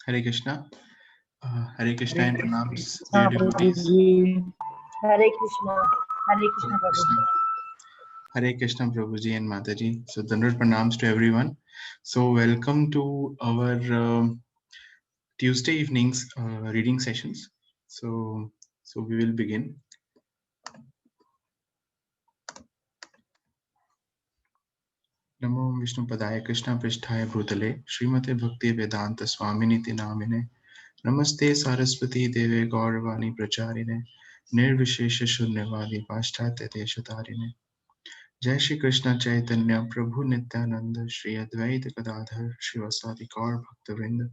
Hare Krishna. Hare Krishna and pranams, dear Krishna devotees. Prabhuji. Hare Krishna. Hare Krishna Hare Krishna. Prabhuji. Hare Krishna Prabhuji and Mataji. So, Dandavad pranams to everyone. So, welcome to our Tuesday evenings reading sessions. So we will begin. Namo Vishnu Padaya Krishna Pristhaya Bhutale Srimate Bhakti Vedanta Swaminiti Namine Namaste Saraswati Deve Gauravani Pracharine Nirvishesha Shunyavadi Paschatya Deshatarine Jai Shri Krishna Chaitanya Prabhu Nityananda Shri Advaita Gadadhar Shivasadi Gaur Bhaktavinda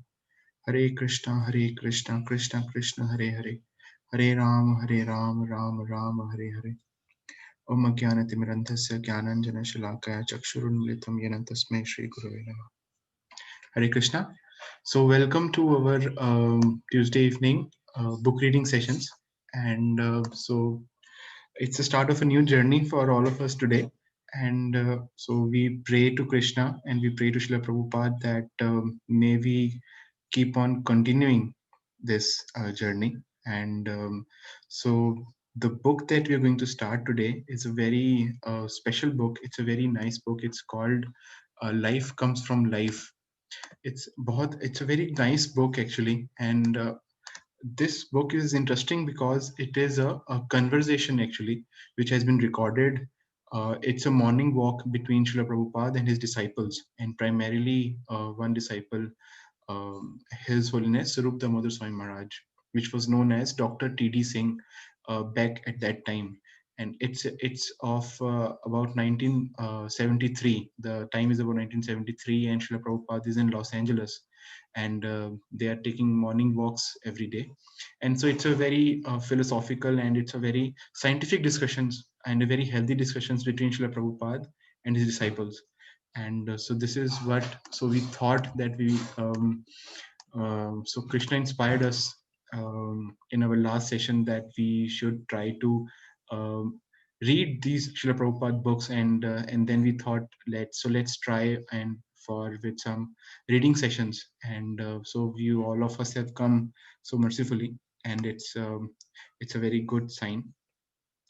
Hare Krishna Krishna Krishna Hare Hare Hare Ram Ram Ram Hare Hare Om Jnanatimirandhasya Jnananjana Shalakaya Chakshurunmilitam Yena Tasmai Shri Gurave Namah. Hare Krishna. So welcome to our Tuesday evening book reading sessions, and so it's the start of a new journey for all of us today. And so we pray to Krishna and we pray to Srila Prabhupada that may we keep on continuing this journey. And so the book that we are going to start today is a very special book. It's a very nice book. It's called Life Comes from Life. It's a very nice book actually. And this book is interesting because it is a conversation actually, which has been recorded. It's a morning walk between Srila Prabhupada and his disciples, and primarily one disciple, His Holiness Sarup Damodar Swami Maharaj, which was known as Dr. T.D. Singh back at that time. And it's of about 1973. The time is about 1973, and Srila Prabhupada is in Los Angeles, and they are taking morning walks every day. And so it's a very philosophical and it's a very scientific discussions and a very healthy discussions between Srila Prabhupada and his disciples. And so this is what, so we thought that so Krishna inspired us in our last session that we should try to read these Srila Prabhupada books, and then we thought let's try and for with some reading sessions. And so you all of us have come so mercifully, and it's a very good sign.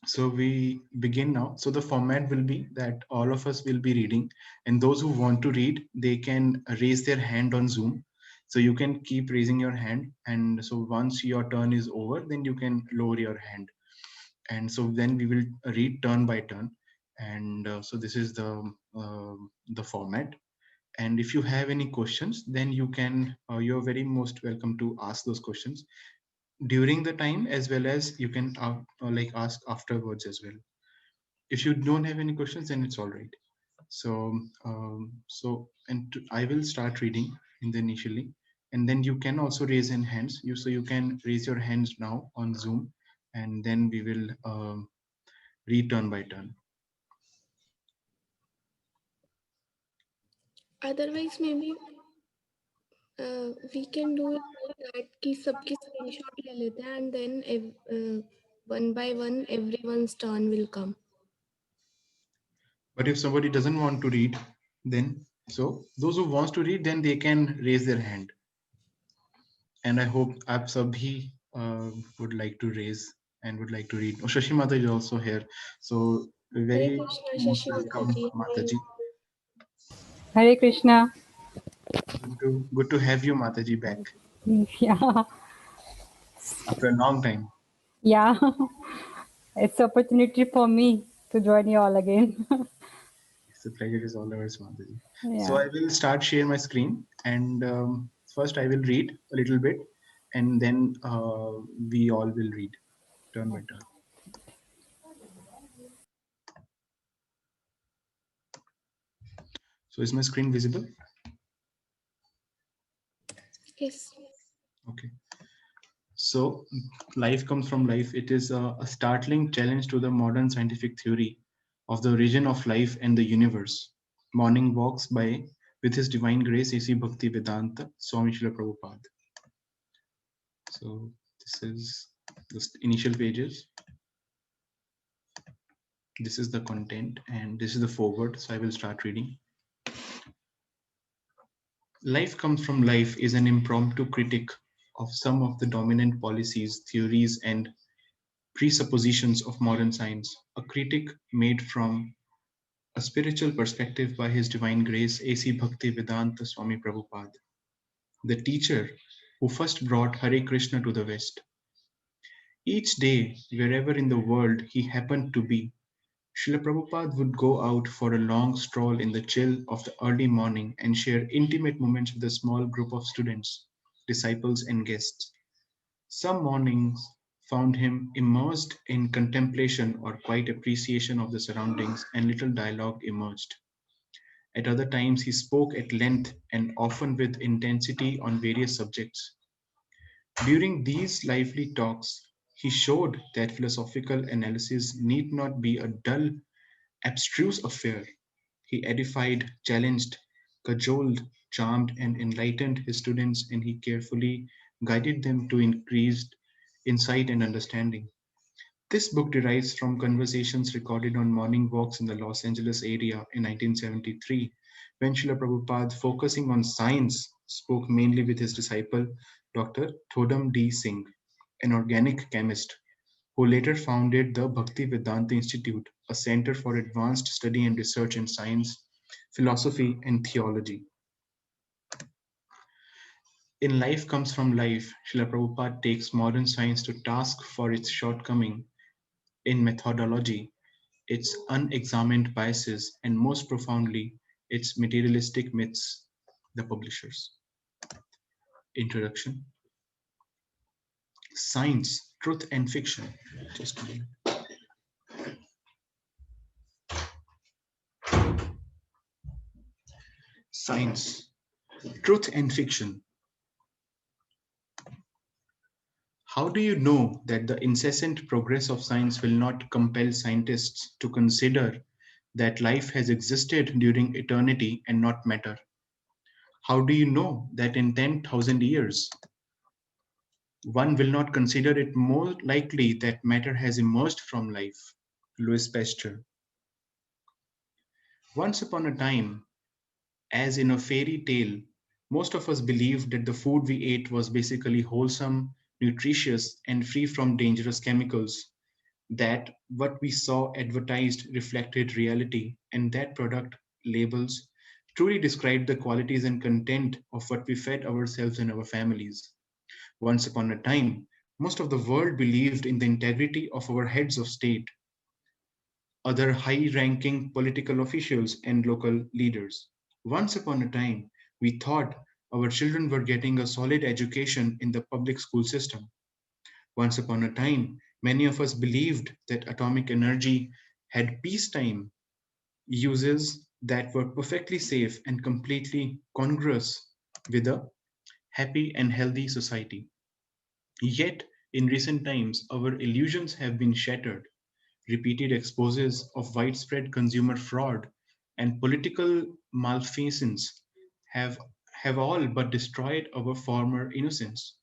So we begin now. So the format will be that all of us will be reading, and those who want to read, they can raise their hand on Zoom. So you can keep raising your hand, and so once your turn is over, then you can lower your hand. And so then we will read turn by turn. And so this is the format. And if you have any questions, then you can you're very most welcome to ask those questions during the time, as well as you can like ask afterwards as well. If you don't have any questions, then it's all right. So I will start reading in the initially, and then you can also raise in hands. You can raise your hands now on Zoom, and then we will read turn by turn. Otherwise, maybe we can do it like that कि सबकी screenshot ले लेते हैं and then one by one everyone's turn will come. But if somebody doesn't want to read, then so those who wants to read, then they can raise their hand. And I hope aap sabhi would like to raise and would like to read. Oh, Shashi Mata is also here. So very Hare Krishna, most Shashi welcome, Mataji. Mataji. Hare Krishna. Good to have you, Mataji, back Yeah. after a long time. Yeah. It's an opportunity for me to join you all again. It's a pleasure is all ours, Mataji. Yeah. So I will start share my screen, and first I will read a little bit, and then we all will read turn by turn. So is my screen visible? Yes. Okay. So life comes from life. It is a startling challenge to the modern scientific theory of the origin of life and the universe. Morning walks by with His Divine Grace A.C. Bhakti Vedanta Swami Srila Prabhupada. So this is the initial pages. This is the content, and this is the foreword. So I will start reading. Life Comes from Life is an impromptu critique of some of the dominant policies, theories, and presuppositions of modern science, a critique made from a spiritual perspective by His Divine Grace A.C. Bhaktivedanta Swami Prabhupada, the teacher who first brought Hare Krishna to the West. Each day, wherever in the world he happened to be, Srila Prabhupada would go out for a long stroll in the chill of the early morning and share intimate moments with a small group of students, disciples, and guests. Some mornings found him immersed in contemplation or quiet appreciation of the surroundings, and little dialogue emerged. At other times, he spoke at length and often with intensity on various subjects. During these lively talks, he showed that philosophical analysis need not be a dull, abstruse affair. He edified, challenged, cajoled, charmed, and enlightened his students, and he carefully guided them to increased insight and understanding. This book derives from conversations recorded on morning walks in the Los Angeles area in 1973, when Srila Prabhupada, focusing on science, spoke mainly with his disciple, Dr. Thodam D. Singh, an organic chemist, who later founded the Bhakti Vedanta Institute, a center for advanced study and research in science, philosophy, and theology. In Life Comes from Life, Srila Prabhupada takes modern science to task for its shortcoming in methodology, its unexamined biases, and most profoundly, its materialistic myths. The publishers. Introduction. Science, Truth and Fiction. Just a minute. Science, Truth and Fiction. How do you know that the incessant progress of science will not compel scientists to consider that life has existed during eternity and not matter? How do you know that in 10,000 years, one will not consider it more likely that matter has emerged from life? Louis Pasteur. Once upon a time, as in a fairy tale, most of us believed that the food we ate was basically wholesome, nutritious, and free from dangerous chemicals, that what we saw advertised reflected reality, and that product labels truly described the qualities and content of what we fed ourselves and our families. Once upon a time, most of the world believed in the integrity of our heads of state, other high ranking political officials, and local leaders. Once upon a time, we thought our children were getting a solid education in the public school system. Once upon a time, many of us believed that atomic energy had peacetime uses that were perfectly safe and completely congruous with a happy and healthy society. Yet, in recent times, our illusions have been shattered. Repeated exposes of widespread consumer fraud and political malfeasance have, have all but destroyed our former innocence.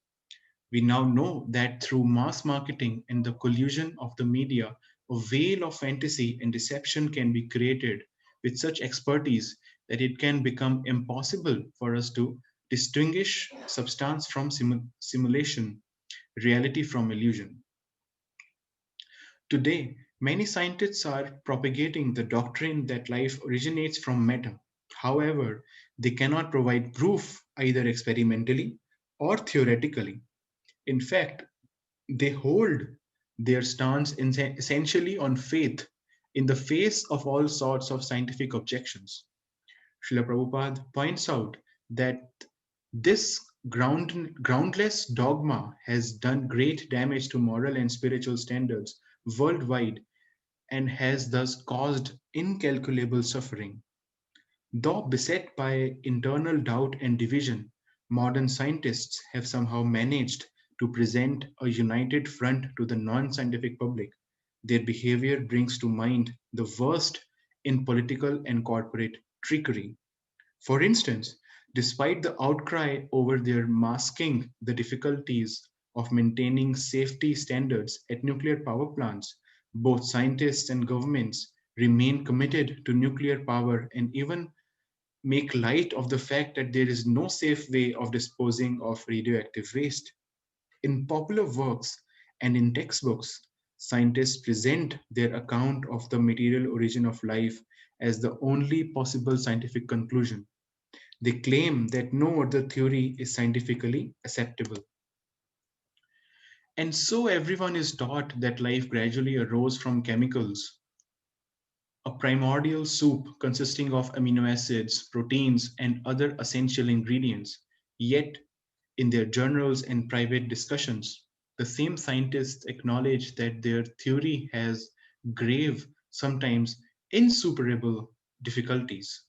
We now know that through mass marketing and the collusion of the media, a veil of fantasy and deception can be created with such expertise that it can become impossible for us to distinguish substance from simulation, reality from illusion. Today, many scientists are propagating the doctrine that life originates from matter. However, they cannot provide proof either experimentally or theoretically. In fact, they hold their stance essentially on faith in the face of all sorts of scientific objections. Srila Prabhupada points out that this groundless dogma has done great damage to moral and spiritual standards worldwide and has thus caused incalculable suffering. Though beset by internal doubt and division, modern scientists have somehow managed to present a united front to the non scientific public. Their behavior brings to mind the worst in political and corporate trickery. For instance, despite the outcry over their masking the difficulties of maintaining safety standards at nuclear power plants, both scientists and governments remain committed to nuclear power and even make light of the fact that there is no safe way of disposing of radioactive waste. In popular works and in textbooks, scientists present their account of the material origin of life as the only possible scientific conclusion. They claim that no other theory is scientifically acceptable. And so everyone is taught that life gradually arose from chemicals, a primordial soup consisting of amino acids, proteins, and other essential ingredients. Yet, in their journals and private discussions, the same scientists acknowledge that their theory has grave, sometimes insuperable difficulties.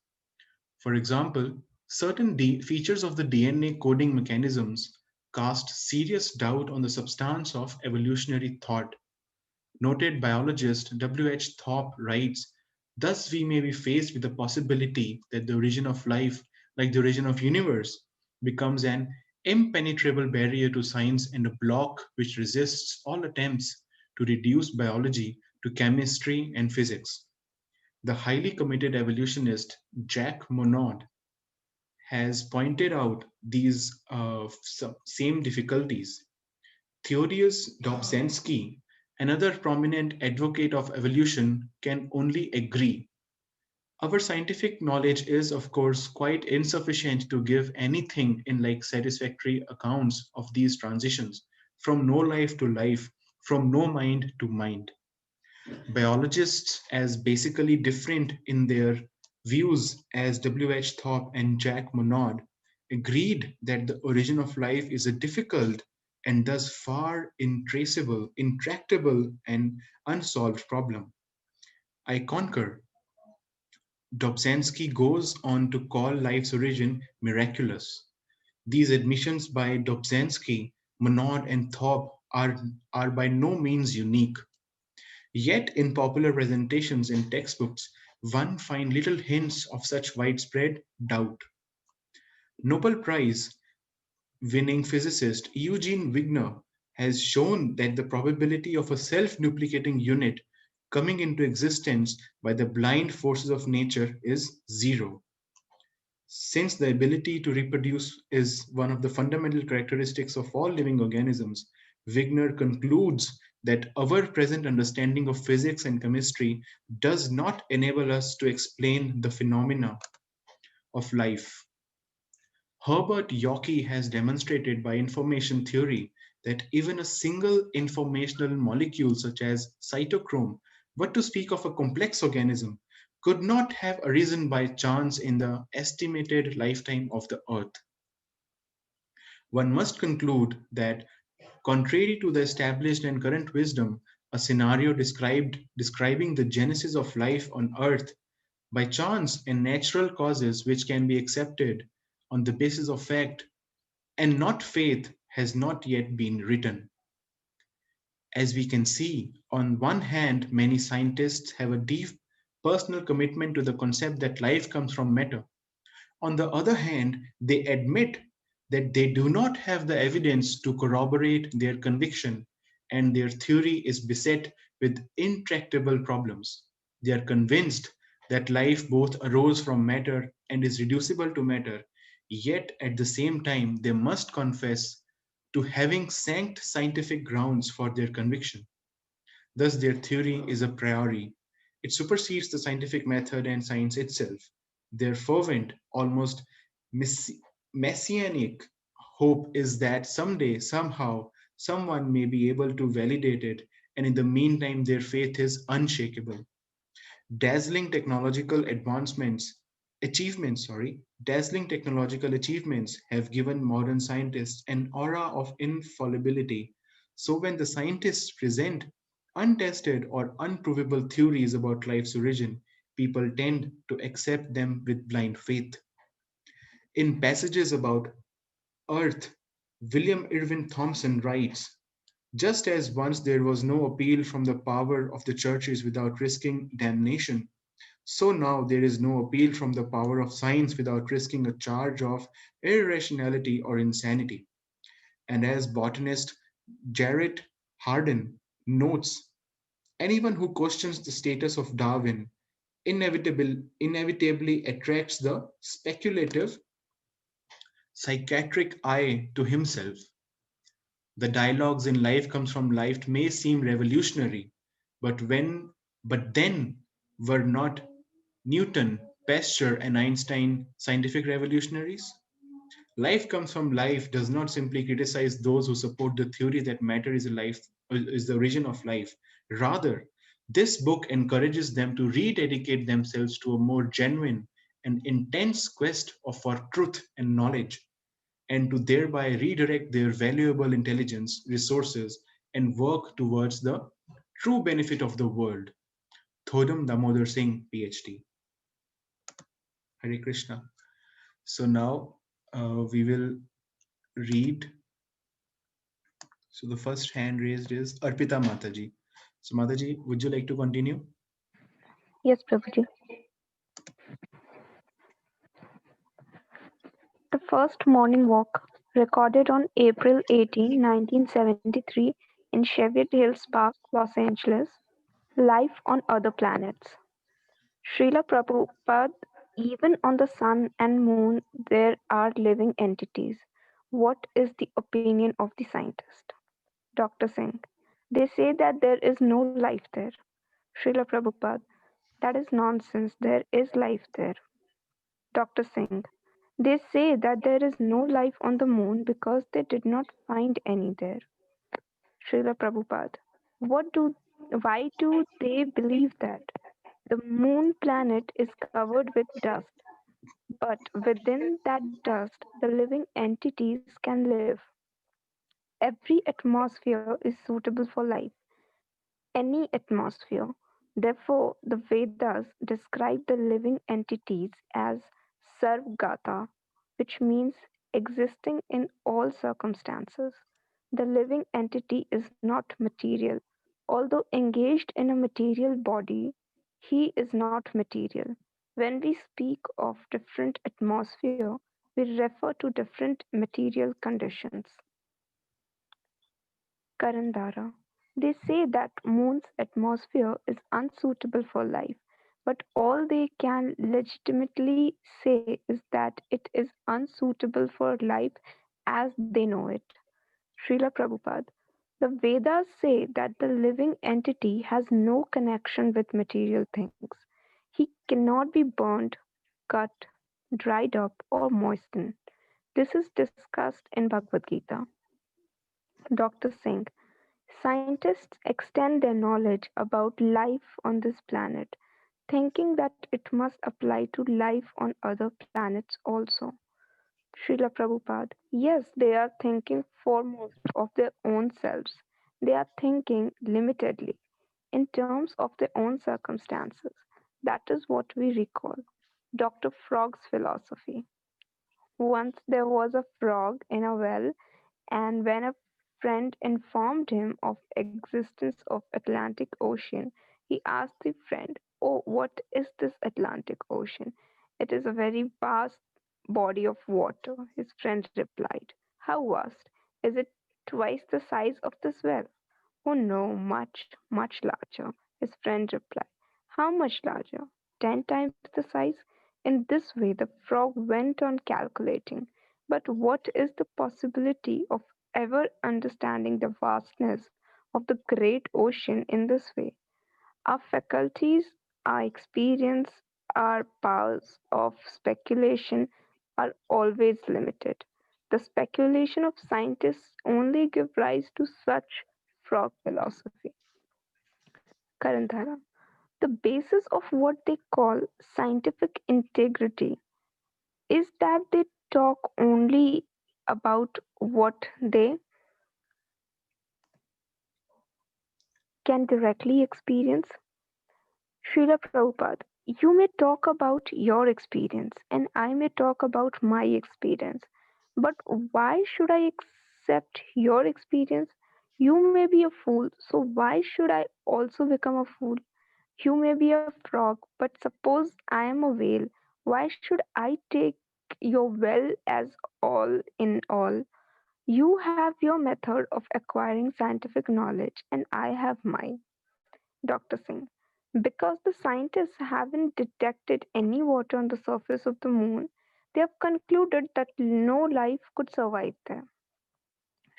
For example, certain features of the DNA coding mechanisms cast serious doubt on the substance of evolutionary thought. Noted biologist W.H. Thorpe writes, thus we may be faced with the possibility that the origin of life, like the origin of universe, becomes an impenetrable barrier to science and a block which resists all attempts to reduce biology to chemistry and physics. The highly committed evolutionist Jack Monod has pointed out these same difficulties. Theodorus Dobzhansky, another prominent advocate of evolution, can only agree. Our scientific knowledge is, of course, quite insufficient to give anything in like satisfactory accounts of these transitions from no life to life, from no mind to mind. Biologists, as basically different in their views as W.H. Thorpe and Jack Monod, agreed that the origin of life is a difficult and thus far intractable, and unsolved problem. I concur. Dobzhansky goes on to call life's origin miraculous. These admissions by Dobzhansky, Monod, and Thorpe are by no means unique. Yet, in popular presentations in textbooks, one finds little hints of such widespread doubt. Nobel Prize winning physicist Eugene Wigner has shown that the probability of a self duplicating unit coming into existence by the blind forces of nature is zero. Since the ability to reproduce is one of the fundamental characteristics of all living organisms, Wigner concludes that our present understanding of physics and chemistry does not enable us to explain the phenomena of life. Herbert Yockey has demonstrated by information theory that even a single informational molecule such as cytochrome, what to speak of a complex organism, could not have arisen by chance in the estimated lifetime of the Earth. One must conclude that, contrary to the established and current wisdom, a scenario describing the genesis of life on Earth by chance and natural causes which can be accepted on the basis of fact and not faith has not yet been written. As we can see, on one hand, many scientists have a deep personal commitment to the concept that life comes from matter. On the other hand, they admit that they do not have the evidence to corroborate their conviction, and their theory is beset with intractable problems. They are convinced that life both arose from matter and is reducible to matter, yet at the same time, they must confess to having scientific grounds for their conviction. Thus, their theory is a priori. It supersedes the scientific method and science itself. Their fervent, almost messianic hope is that someday, somehow, someone may be able to validate it, and in the meantime, their faith is unshakable. Dazzling technological dazzling technological achievements have given modern scientists an aura of infallibility. So when the scientists present untested or unprovable theories about life's origin, people tend to accept them with blind faith. In passages about Earth, William Irwin Thompson writes, just as once there was no appeal from the power of the churches without risking damnation, so now there is no appeal from the power of science without risking a charge of irrationality or insanity. And as botanist Jarrett Hardin notes, anyone who questions the status of Darwin inevitably attracts the speculative psychiatric eye to himself. The dialogues in Life Comes from Life may seem revolutionary, but but then were not Newton, Pasteur, and Einstein scientific revolutionaries? Life Comes from Life does not simply criticize those who support the theory that matter is the origin of life. Rather, this book encourages them to rededicate themselves to a more genuine and intense quest for truth and knowledge, and to thereby redirect their valuable intelligence, resources, and work towards the true benefit of the world. Thodam Damodar Singh, PhD. Hare Krishna. So now we will read. So the first hand raised is Arpita Mataji. So Mataji, would you like to continue? Yes, Prabhuji. The first morning walk, recorded on April 18, 1973, in Cheviot Hills Park, Los Angeles. Life on other planets. Srila Prabhupada, even on the sun and moon there are living entities. What is the opinion of the scientist? Dr. Singh. They say that there is no life there. Srila Prabhupada. That is nonsense. There is life there. Dr. Singh. They say that there is no life on the moon because they did not find any there. Srila Prabhupada. What do why do they believe that? The moon planet is covered with dust, but within that dust the living entities can live. Every atmosphere is suitable for life, any atmosphere. Therefore, the Vedas describe the living entities as Sarvgata, which means existing in all circumstances. The living entity is not material. Although engaged in a material body, he is not material. When we speak of different atmosphere, we refer to different material conditions. Karandara. They say that Moon's atmosphere is unsuitable for life, but all they can legitimately say is that it is unsuitable for life as they know it. Srila Prabhupada. The Vedas say that the living entity has no connection with material things. He cannot be burned, cut, dried up, or moistened. This is discussed in Bhagavad Gita. Dr. Singh. Scientists extend their knowledge about life on this planet, thinking that it must apply to life on other planets also. Srila Prabhupada. Yes, they are thinking foremost of their own selves. They are thinking limitedly, in terms of their own circumstances. That is what we recall. Dr. Frog's philosophy. Once there was a frog in a well, and when a friend informed him of existence of Atlantic Ocean, he asked the friend, "Oh, what is this Atlantic Ocean?" "It is a very vast body of water," his friend replied. "How vast? Is it twice the size of this well?" "Oh no, much, much larger," his friend replied. "How much larger?" "10 times the size." In this way the frog went on calculating. But what is the possibility of ever understanding the vastness of the great ocean in this way? Our faculties, our experience, our powers of speculation are always limited. The speculation of scientists only give rise to such frog philosophy. Karandhara. The basis of what they call scientific integrity is that they talk only about what they can directly experience. Srila Prabhupada, you may talk about your experience and I may talk about my experience. But why should I accept your experience? You may be a fool, so why should I also become a fool? You may be a frog, but suppose I am a whale. Why should I take your well as all in all? You have your method of acquiring scientific knowledge, and I have mine. Dr. Singh. Because the scientists haven't detected any water on the surface of the moon, they have concluded that no life could survive there.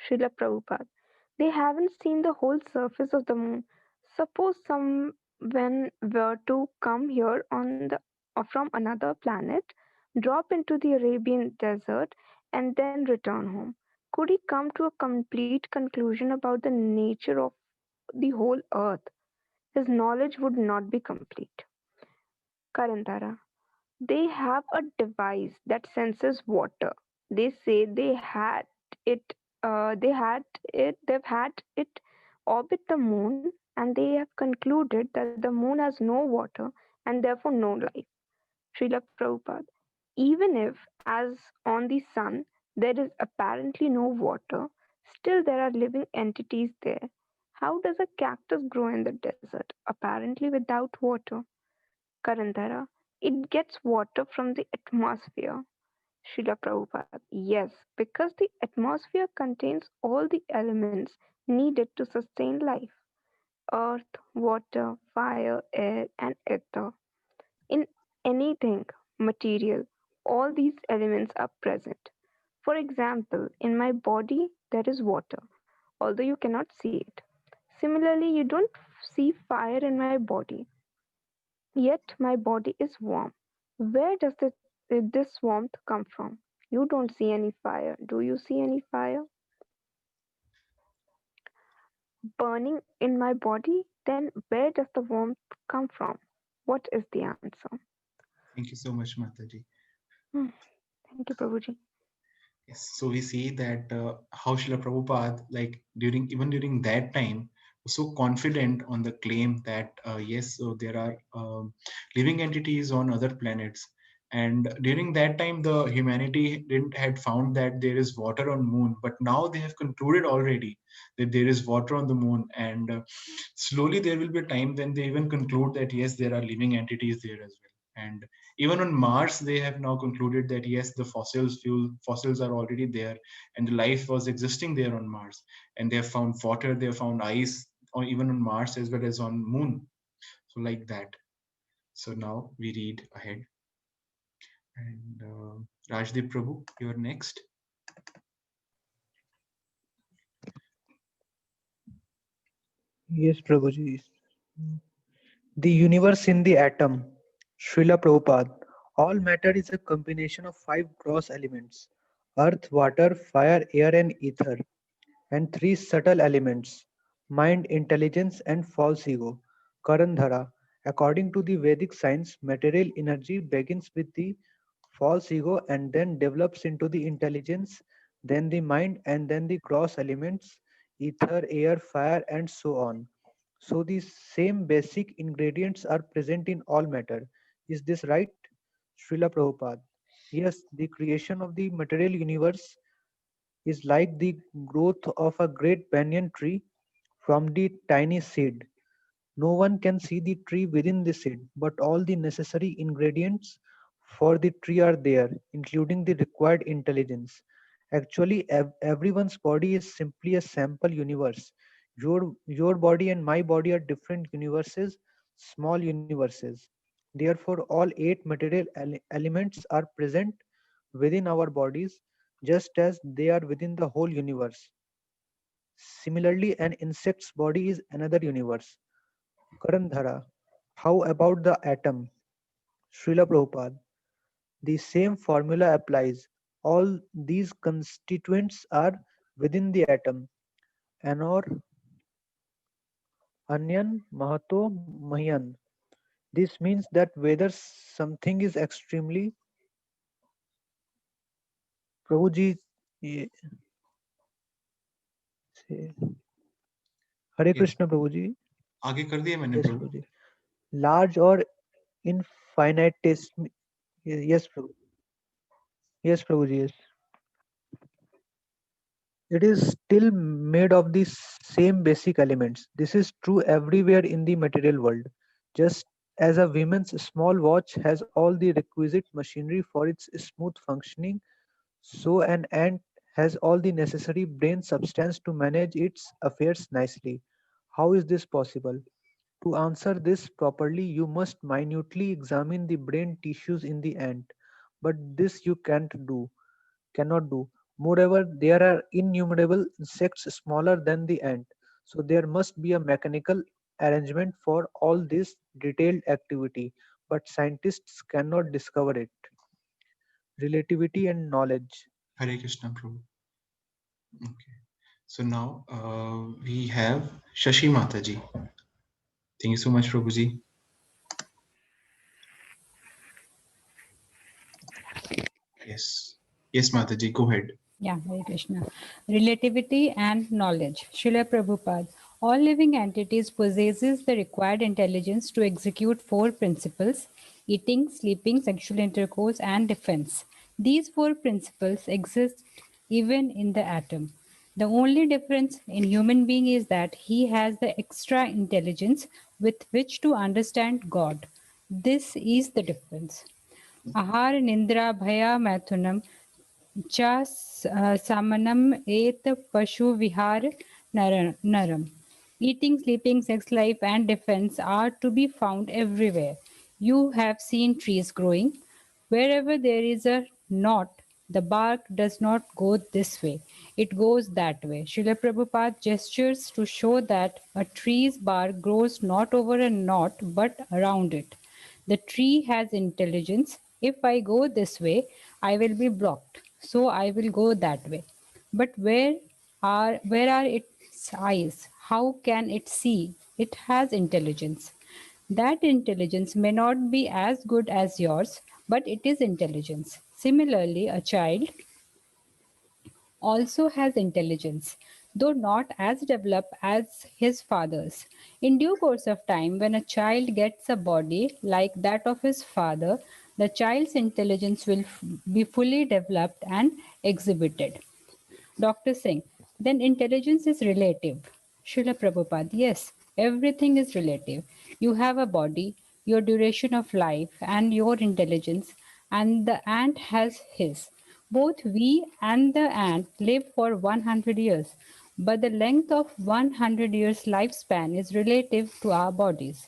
Srila Prabhupada. They haven't seen the whole surface of the moon. Suppose someone were to come here from another planet, drop into the Arabian desert, and then return home. Could he come to a complete conclusion about the nature of the whole earth? His knowledge would not be complete. Karantara. They have a device that senses water. They say it. They've had it orbit the moon, and they have concluded that the moon has no water and therefore no life. Srila Prabhupada. Even if, as on the sun, there is apparently no water, still there are living entities there. How does a cactus grow in the desert? Apparently without water. Karandara. It gets water from the atmosphere. Srila Prabhupada. Yes, because the atmosphere contains all the elements needed to sustain life: earth, water, fire, air, and ether. In anything material, all these elements are present. For example, in my body, there is water, although you cannot see it. Similarly, you don't see fire in my body, yet my body is warm. Where does this warmth come from? You don't see any fire. Do you see any fire burning in my body? Then where does the warmth come from? What is the answer? Thank you so much, Mataji. Hmm. Thank you, Prabhuji. Yes, so we see that how Srila Prabhupada, like during that time, was so confident on the claim that yes, so there are living entities on other planets, and during that time, the humanity didn't had found that there is water on moon, but now they have concluded already that there is water on the moon, and slowly there will be a time when they even conclude that yes, there are living entities there as well, and even on Mars, they have now concluded that yes, the fossils are already there, and the life was existing there on Mars. And they have found water, they have found ice, or even on Mars as well as on Moon. So like that. So now we read ahead. And Rajdeep Prabhu, you're next. Yes, Prabhuji. The universe in the atom. Srila Prabhupada. All matter is a combination of five gross elements: earth, water, fire, air, and ether, and three subtle elements: mind, intelligence, and false ego. Karandhara. According to the Vedic science, material energy begins with the false ego and then develops into the intelligence, then the mind, and then the gross elements: ether, air, fire, and so on. So the same basic ingredients are present in all matter. Is this right? Srila Prabhupada. Yes, the creation of the material universe is like the growth of a great banyan tree from the tiny seed. No one can see the tree within the seed, but all the necessary ingredients for the tree are there, including the required intelligence. Actually, everyone's body is simply a sample universe. Your body and my body are different universes, small universes. Therefore, all eight material elements are present within our bodies, just as they are within the whole universe. Similarly, an insect's body is another universe. Karandhara. How about the atom? Srila Prabhupada. The same formula applies. All these constituents are within the atom. Anor, Anyan, Mahato, Mahyan. This means that whether something is extremely Prabhuji, ye- say- Hare Yes. Krishna Prabhuji. आगे कर दिया मैंने Yes, Prabhu. Prabhuji. Large or infinitesimal. Yes, Prabhu. Yes, Prabhuji. Yes. It is still made of the same basic elements. This is true everywhere in the material world. Just as a woman's small watch has all the requisite machinery for its smooth functioning, so an ant has all the necessary brain substance to manage its affairs nicely. How is this possible? To answer this properly, you must minutely examine the brain tissues in the ant, but this you cannot do. Moreover, there are innumerable insects smaller than the ant, so there must be a mechanical arrangement for all this detailed activity, but scientists cannot discover it. Relativity and knowledge. Hare Krishna, Prabhu. Okay. So now we have Shashi Mataji. Thank you so much, Prabhuji. Yes. Yes, Mataji, go ahead. Yeah, Hare Krishna. Relativity and knowledge. Srila Prabhupada. All living entities possesses the required intelligence to execute four principles: eating, sleeping, sexual intercourse, and defense. These four principles exist even in the atom. The only difference in human being is that he has the extra intelligence with which to understand God. This is the difference. Ahar Nindra Bhaya Mathunam Cha samanam et pashu vihar naram. Eating, sleeping, sex life, and defense are to be found everywhere. You have seen trees growing. Wherever there is a knot, the bark does not go this way, it goes that way. Srila Prabhupada gestures to show that a tree's bark grows not over a knot but around it. The tree has intelligence. If I go this way, I will be blocked. So I will go that way. But where are its eyes? How can it see? It has intelligence. That intelligence may not be as good as yours, but it is intelligence. Similarly, a child also has intelligence, though not as developed as his father's. In due course of time, when a child gets a body like that of his father, the child's intelligence will be fully developed and exhibited. Dr. Singh, then intelligence is relative. Srila Prabhupada, yes, everything is relative. You have a body, your duration of life, and your intelligence, and the ant has his. Both we and the ant live for 100 years, but the length of 100 years lifespan is relative to our bodies.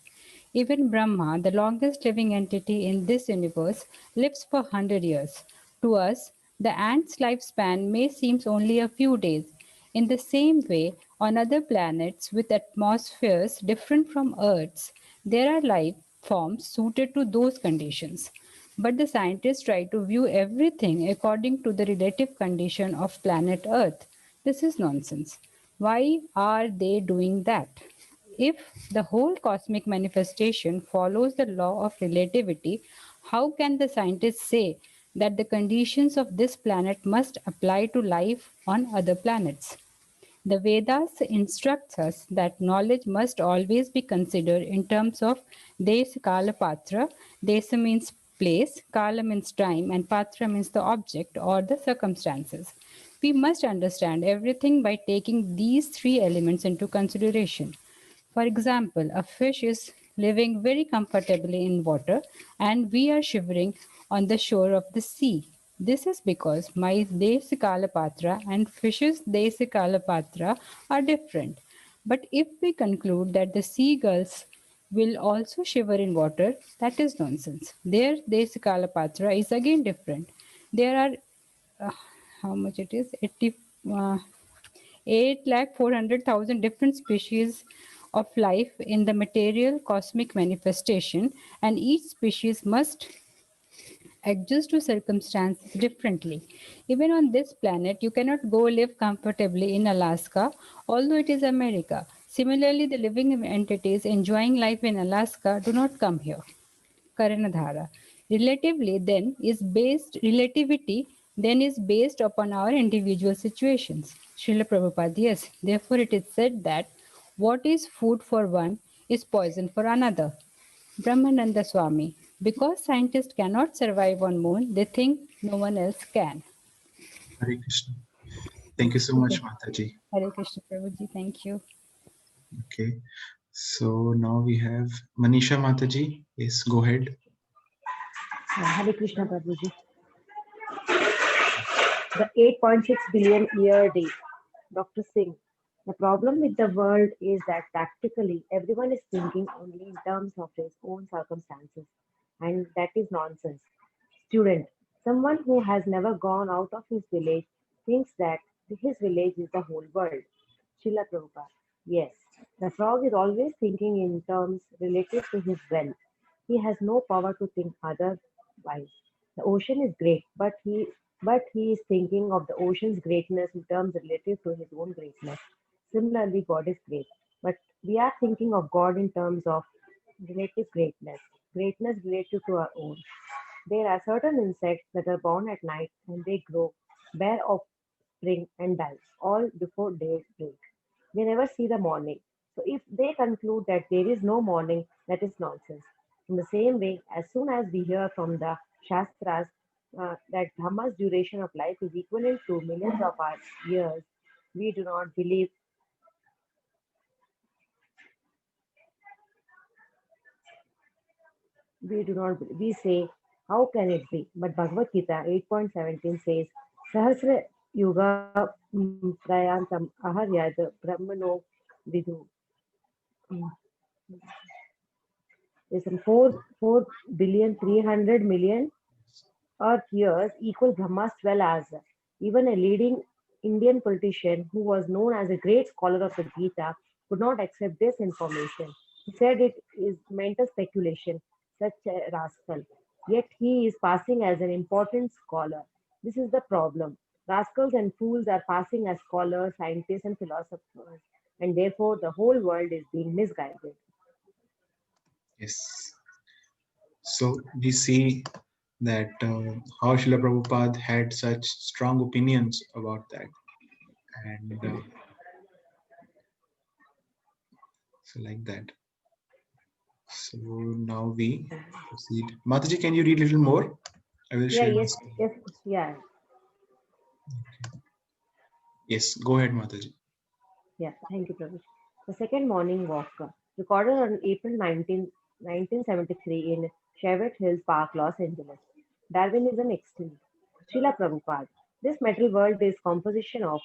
Even Brahma, the longest living entity in this universe, lives for 100 years. To us, the ant's lifespan may seem only a few days. In the same way, on other planets with atmospheres different from Earth's, there are life forms suited to those conditions. But the scientists try to view everything according to the relative condition of planet Earth. This is nonsense. Why are they doing that? If the whole cosmic manifestation follows the law of relativity, how can the scientists say that the conditions of this planet must apply to life on other planets? The Vedas instructs us that knowledge must always be considered in terms of Des Kala Patra. Desa means place, Kala means time, and Patra means the object or the circumstances. We must understand everything by taking these three elements into consideration. For example, a fish is living very comfortably in water and we are shivering on the shore of the sea. This is because my Desikala and fish's Desikala are different. But if we conclude that the seagulls will also shiver in water, that is nonsense. Their Desikala is again different. There are, how much it is? 8,400,000 different species of life in the material cosmic manifestation, and each species must adjust to circumstances differently. Even on this planet, you cannot go live comfortably in Alaska, although it is America. Similarly, the living entities enjoying life in Alaska do not come here. Karanadhara. Relativity then is based upon our individual situations. Srila Prabhupada, yes. Therefore, it is said that what is food for one is poison for another. Brahmananda Swami. Because scientists cannot survive on moon, they think no one else can. Hare Krishna. Thank you so much, Okay. Mataji. Hare Krishna Prabhuji, thank you. Okay. So now we have Manisha Mataji. Yes, go ahead. Hare Krishna Prabhuji. The 8.6 billion year day. Dr. Singh. The problem with the world is that practically everyone is thinking only in terms of his own circumstances, and that is nonsense. Student, someone who has never gone out of his village thinks that his village is the whole world. Srila Prabhupada. Yes, the frog is always thinking in terms related to his well. He has no power to think otherwise. The ocean is great, but he is thinking of the ocean's greatness in terms relative to his own greatness. Similarly, God is great, but we are thinking of God in terms of relative greatness, greatness relative to our own. There are certain insects that are born at night and they grow, bear offspring, and die, all before daybreak. They never see the morning. So, if they conclude that there is no morning, that is nonsense. In the same way, as soon as we hear from the Shastras that Dhamma's duration of life is equivalent to millions of our years, we do not believe. We say, how can it be? But Bhagavad Gita 8.17 says, Sahasra Yuga Prayantam Aharyad Brahmano Vidu. There's some 4,300,000,000 Earth years equal Brahma's 12 hours. Even a leading Indian politician who was known as a great scholar of the Gita could not accept this information. He said it is mental speculation, such a rascal. Yet he is passing as an important scholar. This is the problem. Rascals and fools are passing as scholars, scientists, and philosophers, and therefore the whole world is being misguided. Yes. So we see that how Srila Prabhupada had such strong opinions about that. And so like that. So now we proceed. Mataji, can you read a little more? I will Yeah, share my yes, screen. yes, yeah. Yes, go ahead, Mataji. Yeah, thank you, Prabhu. The second morning walk, recorded on April 19, 1973 in Cheviot Hills Park, Los Angeles. Darwinism extinct. Srila Prabhupada. This metal world is composition of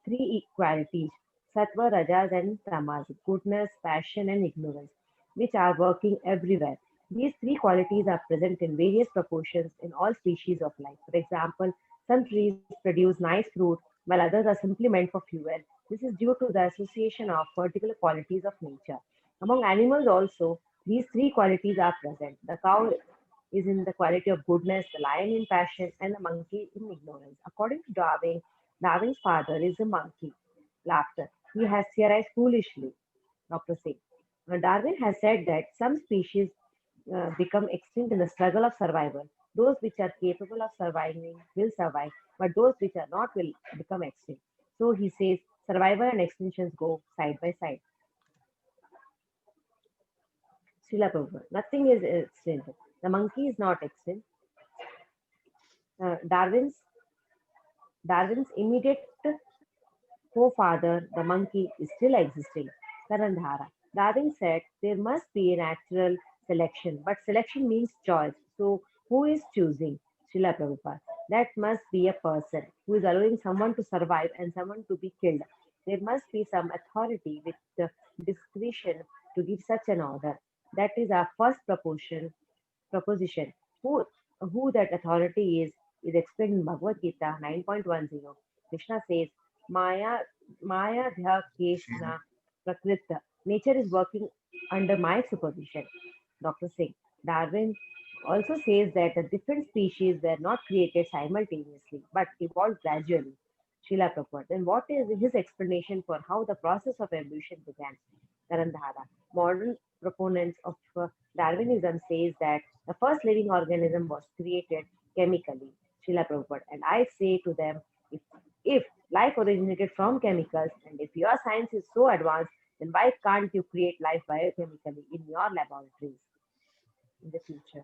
three qualities, sattva, rajas, and tamas, goodness, passion, and ignorance, which are working everywhere. These three qualities are present in various proportions in all species of life. For example, some trees produce nice fruit, while others are simply meant for fuel. This is due to the association of particular qualities of nature. Among animals also, these three qualities are present. The cow is in the quality of goodness, the lion in passion, and the monkey in ignorance. According to Darwin, Darwin's father is a monkey. Laughter. He has theorized foolishly, Dr. Singh. Darwin has said that some species become extinct in the struggle of survival. Those which are capable of surviving will survive, but those which are not will become extinct. So he says survival and extinctions go side by side. Srila Prabhupada. Nothing is extinct. The monkey is not extinct. Uh, Darwin's Darwin's immediate co-father, the monkey, is still existing. Karandhara. Darwin said there must be a natural selection, but selection means choice. So who is choosing? Srila Prabhupada. That must be a person who is allowing someone to survive and someone to be killed. There must be some authority with the discretion to give such an order. That is our first proposition. Who that authority is explained in Bhagavad Gita 9.10. Krishna says, Maya Maya Dhya Keshna Prakrita. Nature is working under my supervision. Dr. Singh. Darwin also says that the different species were not created simultaneously but evolved gradually. Srila Prabhupada. Then what is his explanation for how the process of evolution began? Karandhara. Modern proponents of Darwinism says that the first living organism was created chemically. Srila Prabhupada. And I say to them, if life originated from chemicals and if your science is so advanced, then why can't you create life biochemically in your laboratories in the future?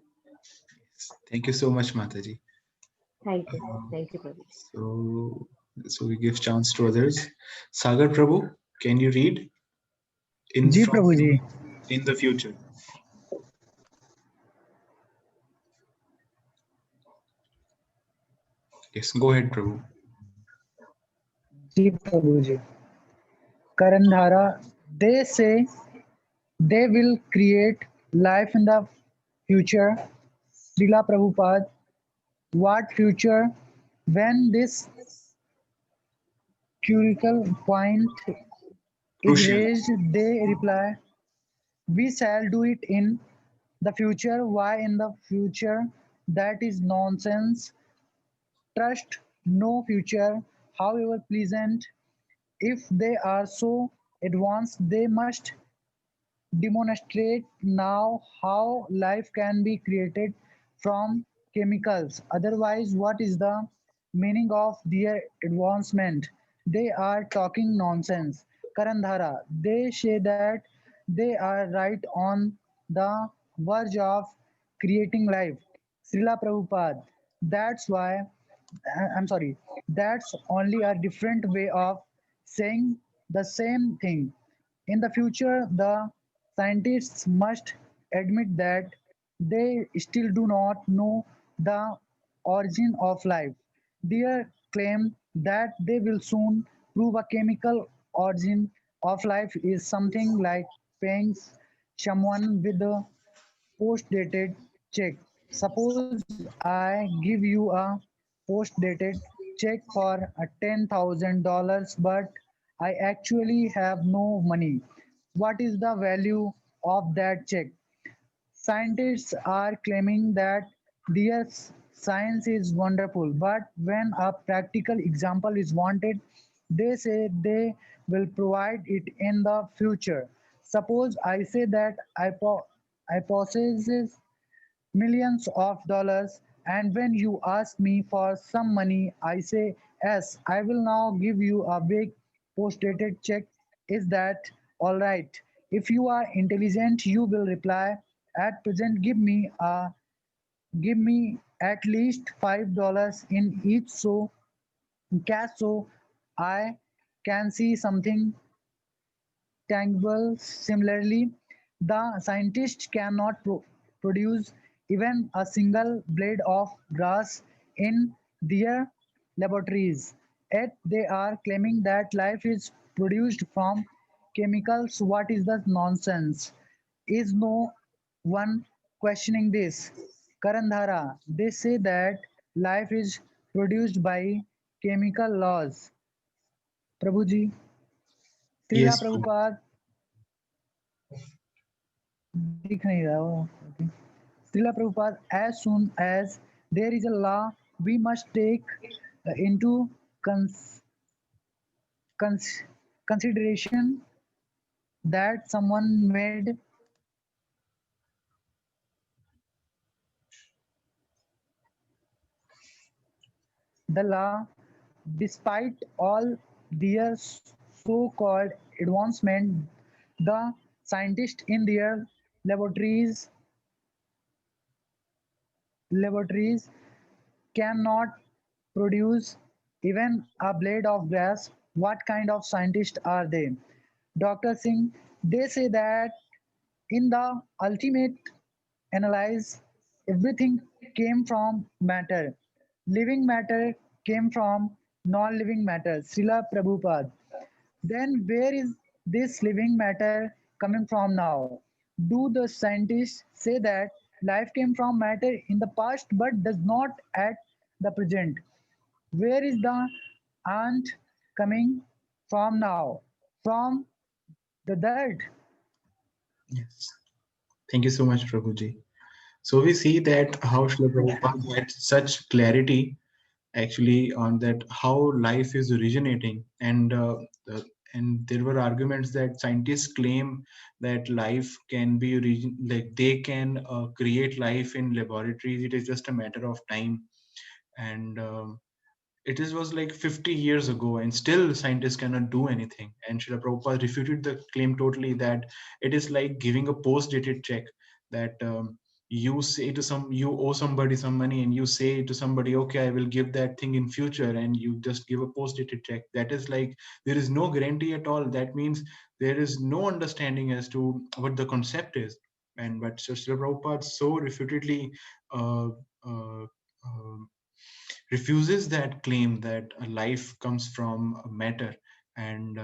Thank you so much, Mataji. Thank you. Um, Thank you, Prabhu. so we give chance to others. Sagar Prabhu, can you read in ji from Prabhu ji in the future? Yes, go ahead, Prabhu. Ji Prabhu ji Karandhara, they say they will create life in the future. Srila Prabhupada, what future? When this critical point is Crucial. raised, they reply, we shall do it in the future. Why in the future? That is nonsense. Trust no future, however pleasant. If they are so advanced, they must demonstrate now how life can be created from chemicals. Otherwise, what is the meaning of their advancement? They are talking nonsense. Karandhara, they say that they are right on the verge of creating life. Srila Prabhupada, that's why, I'm sorry, that's only a different way of saying the same thing. In the future, the scientists must admit that they still do not know the origin of life. Their claim that they will soon prove a chemical origin of life is something like paying someone with a post-dated check. Suppose I give you a post-dated check for $10,000, but I actually have no money. What is the value of that check? Scientists are claiming that their science is wonderful, but when a practical example is wanted, they say they will provide it in the future. Suppose I say that I possess millions of dollars, and when you ask me for some money, I say, yes, I will now give you a big post dated check. Is that all right? If you are intelligent, you will reply, at present, give me at least $5 in each so cash so I can see something tangible. Similarly, the scientists cannot produce even a single blade of grass in their laboratories. Yet they are claiming that life is produced from chemicals. What is the nonsense? Is no one questioning this? Karandhara, they say that life is produced by chemical laws. Prabhuji, Srila Yes. Prabhupada दिख नहीं रहा वो Srila Prabhupada, as soon as there is a law, we must take into cons- cons- consideration that someone made the law. Despite all their so-called advancement, the scientists in their laboratories laboratories cannot produce even a blade of grass. What kind of scientists are they? Dr. Singh, they say that in the ultimate analyze, everything came from matter. Living matter came from non-living matter. Srila Prabhupada. Then where is this living matter coming from now? Do the scientists say that life came from matter in the past but does not at the present? Where is the ant coming from now? From the dirt. Yes. Thank you so much, Prabhuji. So we see that how Srila Prabhupada had such clarity actually on that how life is originating, and there were arguments that scientists claim that life can be like they can create life in laboratories. It is just a matter of time, and was like 50 years ago, and still scientists cannot do anything. And Srila Prabhupada refuted the claim totally that it is like giving a post-dated check that you owe somebody some money, and you say to somebody, okay, I will give that thing in future, and you just give a post-dated check. That is like there is no guarantee at all. That means there is no understanding as to what the concept is. And but Srila Prabhupada so refutedly uh, uh, uh, refuses that claim that a life comes from a matter, and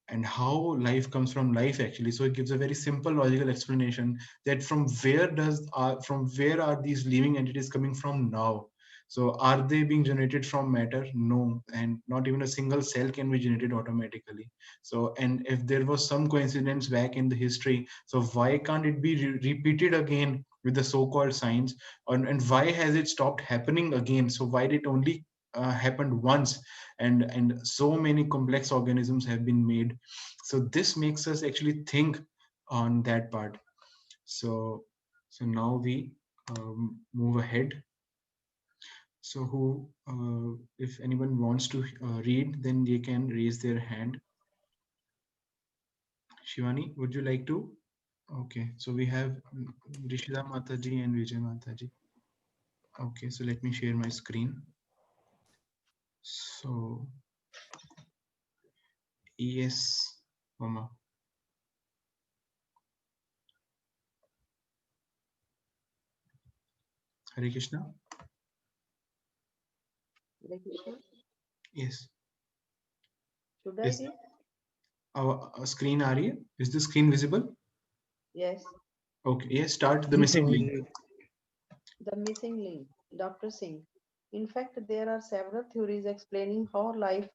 and how life comes from life actually. So it gives a very simple logical explanation that from where are these living entities coming from now. So are they being generated from matter? No, and not even a single cell can be generated automatically. So, and if there was some coincidence back in the history, so why can't it be repeated again with the so-called science? And why has it stopped happening again? So why did it only happened once, and so many complex organisms have been made? So this makes us actually think on that part. So now we move ahead. So who if anyone wants to read, then they can raise their hand. Shivani, would you like to? Okay, so we have Rishida Mataji and Vijay Mataji. Okay, so let me share my screen. So yes, Mama. Hare Krishna. Hare Krishna. Yes. Should I Is read? our screen area? Is the screen visible? Yes. Okay. Yes. Start the Yes, missing link. Prabhuji. The missing link. Dr. Singh. In fact, there are several theories explaining how life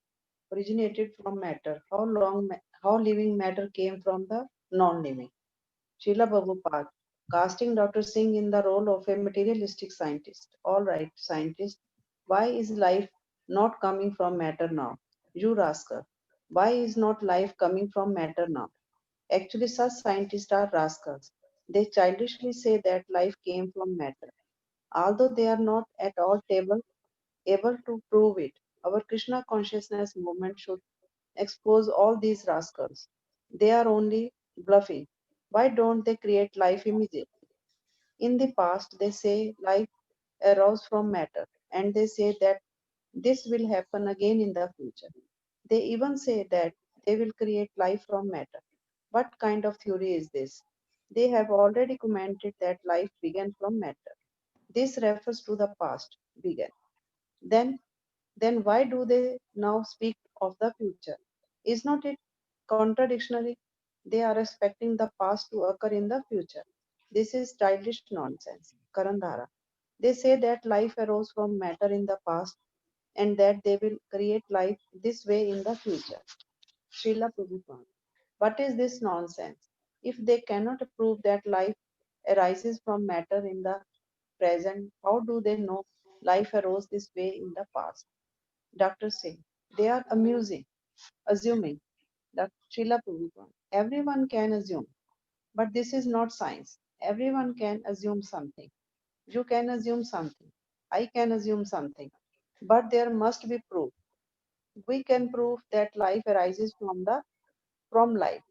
originated from matter, how living matter came from the non-living. Srila Prabhupada, casting Dr. Singh in the role of a materialistic scientist. All right, scientist, why is life not coming from matter now? You rascal, why is not life coming from matter now? Actually, such scientists are rascals. They childishly say that life came from matter, although they are not at all able to prove it. Our Krishna consciousness movement should expose all these rascals. They are only bluffing. Why don't they create life immediately? In the past, they say life arose from matter, and they say that this will happen again in the future. They even say that they will create life from matter. What kind of theory is this? They have already commented that life began from matter. This refers to the past, began. Then then why do they now speak of the future? Is not it contradictory? They are expecting the past to occur in the future. This is childish nonsense. Karandhara. They say that life arose from matter in the past and that they will create life this way in the future. Srila Prabhupada. What is this nonsense? If they cannot prove that life arises from matter in the present, how do they know life arose this way in the past? Dr. Singh, they are assuming that Srila Prabhupada. Everyone can assume, but this is not science. Everyone can assume something. You can assume something. I can assume something. But there must be proof. We can prove that life arises from life.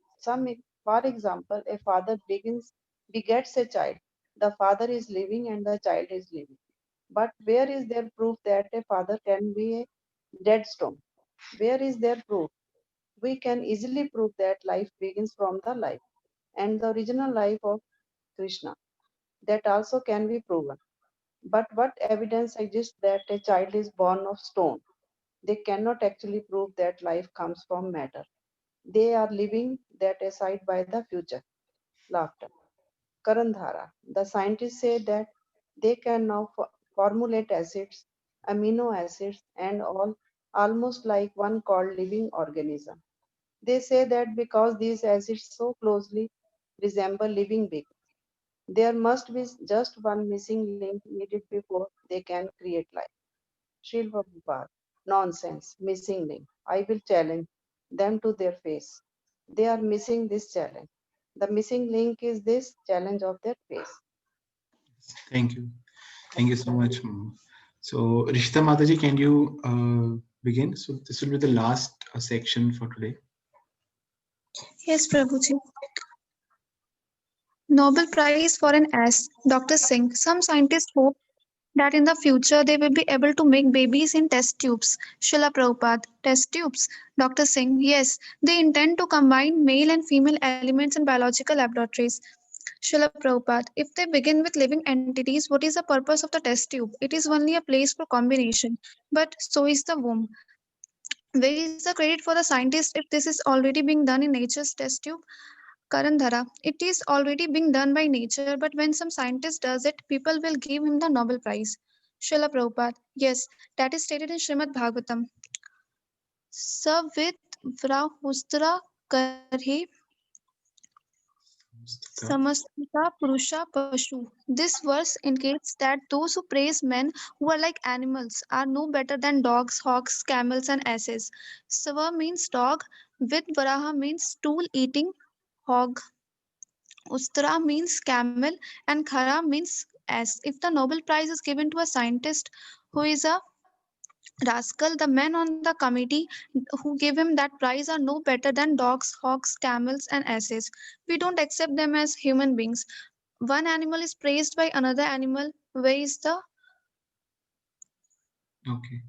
For example, a father begets a child. The father is living and the child is living. But where is there proof that a father can be a dead stone? Where is there proof? We can easily prove that life begins from the life and the original life of Krishna. That also can be proven. But what evidence exists that a child is born of stone? They cannot actually prove that life comes from matter. They are living that aside by the future. Laughter. Karandhara. The scientists say that they can now formulate acids, amino acids, and all almost like one called living organism. They say that because these acids so closely resemble living beings, there must be just one missing link needed before they can create life. Srila Prabhupada, nonsense, missing link. I will challenge them to their face. They are missing this challenge. The missing link is this challenge of their face. Thank you. Thank you so much, Mama. So Rishita Mataji, can you begin? So this will be the last section for today. Yes, Prabhuji. Nobel Prize for an S. Dr. Singh. Some scientists hope that in the future they will be able to make babies in test tubes. Srila Prabhupada. Test tubes. Dr. Singh. Yes, they intend to combine male and female elements in biological laboratories. Srila Prabhupada. If they begin with living entities, what is the purpose of the test tube? It is only a place for combination. But so is the womb. Where is the credit for the scientist if this is already being done in nature's test tube? Karandhara. It is already being done by nature, but when some scientist does it, people will give him the Nobel Prize. Srila Prabhupada. Yes, that is stated in Srimad Bhagavatam. Savit vrahustra karhe samastita purusha pashu. This verse indicates that those who praise men who are like animals are no better than dogs, hawks, camels, and asses. Sava means dog, with varaha means stool eating hog. Ustra means camel and Khara means ass. If the Nobel Prize is given to a scientist who is a rascal, the men on the committee who give him that prize are no better than dogs, hawks, camels, and asses. We don't accept them as human beings. One animal is praised by another animal. Where is the Okay.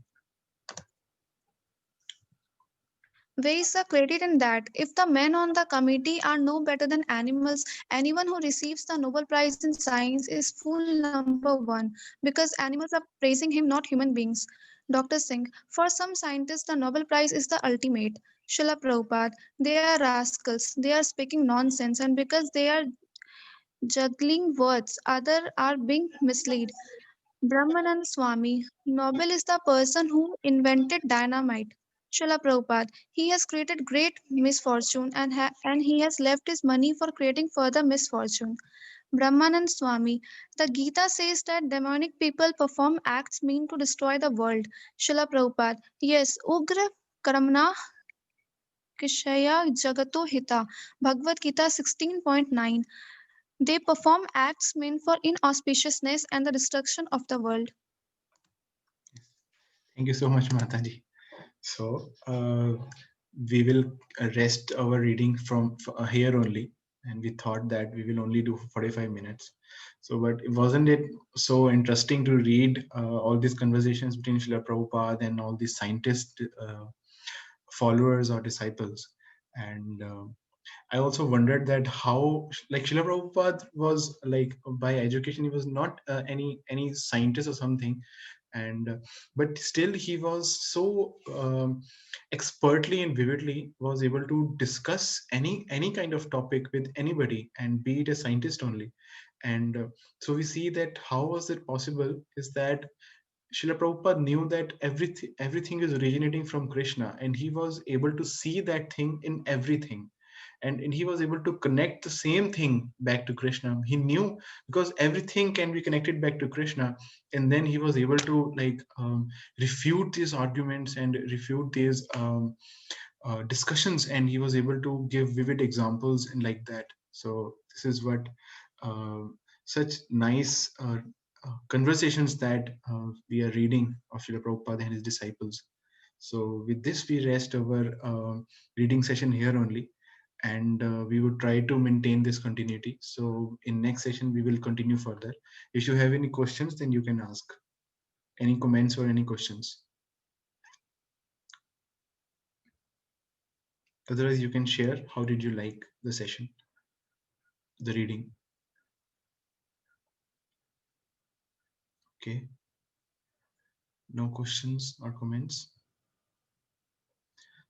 Where is the credit in that? If the men on the committee are no better than animals, anyone who receives the Nobel Prize in Science is fool number one because animals are praising him, not human beings. Dr. Singh, for some scientists, the Nobel Prize is the ultimate. Srila Prabhupada, they are rascals. They are speaking nonsense, and because they are juggling words, others are being misled. Brahmanand Swami, Nobel is the person who invented dynamite. Srila Prabhupada, he has created great misfortune and he has left his money for creating further misfortune. Brahmanand Swami, the Gita says that demonic people perform acts mean to destroy the world. Srila Prabhupada, yes, Ugra Karamna Kishaya Jagato Hita, Bhagavad-Gita 16.9. They perform acts meant for inauspiciousness and the destruction of the world. Thank you so much, Mataji. So we will rest our reading from here only, and we thought that we will only do 45 minutes. So, but wasn't it so interesting to read all these conversations between Srila Prabhupada and all these scientist followers or disciples? And I also wondered that how, like, Srila Prabhupada was like, by education he was not any scientist or something, and but still he was so expertly and vividly was able to discuss any kind of topic with anybody, and be it a scientist only. And so we see that how was it possible is that Srila Prabhupada knew that everything is originating from Krishna, and he was able to see that thing in everything, and he was able to connect the same thing back to Krishna. He knew, because everything can be connected back to Krishna, and then he was able to like refute these arguments and refute these discussions, and he was able to give vivid examples and like that. So this is what uh, such nice conversations that we are reading of Srila Prabhupada and his disciples. So with this, we rest our reading session here only, and we would try to maintain this continuity. So in next session, we will continue further. If you have any questions, then you can ask. Any comments or any questions? Otherwise, you can share how did you like the session, the reading. Okay. No questions or comments.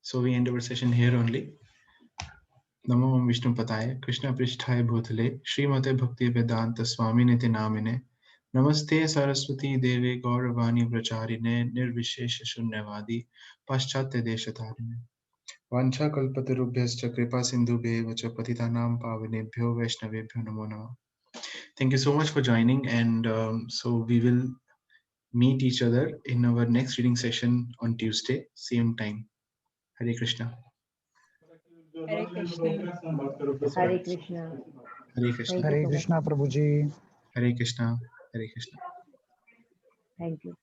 So we end our session here only. Namo Vishnu Padaya, Krishna Prishtaya Bhutale, Srimate Bhakti Vedanta Swami Niti Namine, Namaste Saraswati Deve Gauravani Vracharine, Nirvishesha Shunyavadi, Paschatya Deshatarine. Vancha Kalpatarubhyascha Kripa Sindhubhe Vacha Patitanam Pavanebhyo Vaishnavebhyo Namo Namah. Thank you so much for joining, and so we will meet each other in our next reading session on Tuesday, same time. Hare Krishna. Hare Krishna. Hare Krishna. Hare Krishna. Thank you Hare so much. Krishna Prabhuji. Hare Krishna. Hare Krishna. Thank you.